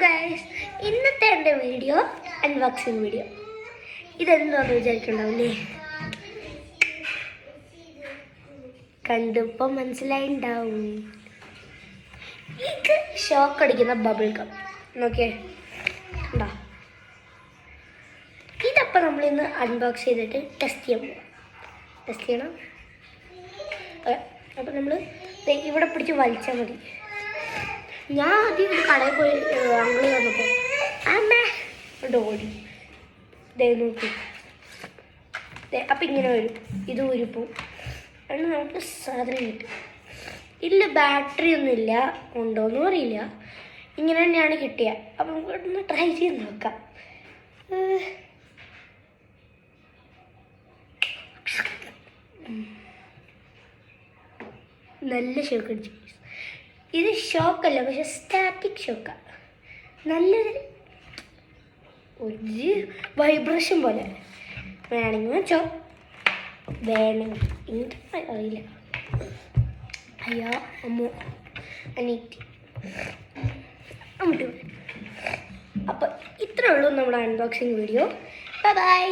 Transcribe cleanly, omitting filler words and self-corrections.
Guys, ഇന്നത്തെ എൻ്റെ video unboxing video. ഇതെന്താന്ന് വിചാരിക്കണ്ടാവില്ലേ? കണ്ടപ്പോൾ മനസ്സിലായിണ്ടാവും. ഇത് ഷോക്ക് അടിക്കുന്ന ബബിൾ ഗം. നോക്കിയേ, ഉണ്ടോ? ഇതപ്പം നമ്മളിന്ന് അൺബോക്സ് ചെയ്തിട്ട് ടെസ്റ്റ് ചെയ്യണം. അപ്പം നമ്മൾ ഇവിടെ പിടിച്ച് വലിച്ചാൽ മതി. ഞാൻ ആദ്യം ഒരു കടയിൽ പോയി അങ്കിള് വന്നപ്പോൾ അമ്മേ ഓടി നോക്കി. അപ്പം ഇങ്ങനെ വരും, ഇത് ഉരുപ്പും അതിന് നമുക്ക് സാധനം കിട്ടും. ഇല്ല ബാറ്ററി ഒന്നുമില്ല, ഉണ്ടോയെന്നും അറിയില്ല. ഇങ്ങനെ തന്നെയാണ് കിട്ടിയത്. അപ്പം നമുക്ക് ഒന്ന് ട്രൈ ചെയ്ത് നോക്കാം. നല്ല ഷോക്ക് അടിച്ചു. ഇത് ഷോക്കല്ല, പക്ഷെ സ്റ്റാറ്റിക് ഷോക്കാണ്. നല്ലൊരു ഒരു വൈബ്രേഷൻ പോലെ. വേണമെങ്കിൽ വെച്ചോ, വേണമെങ്കിൽ എനിക്ക് അറിയില്ല. അയ്യോ അമ്മ അനീറ്റി അമ്മട്ട്. അപ്പം ഇത്രേ ഉള്ളൂ നമ്മുടെ അൺബോക്സിങ് വീഡിയോ. ബൈ.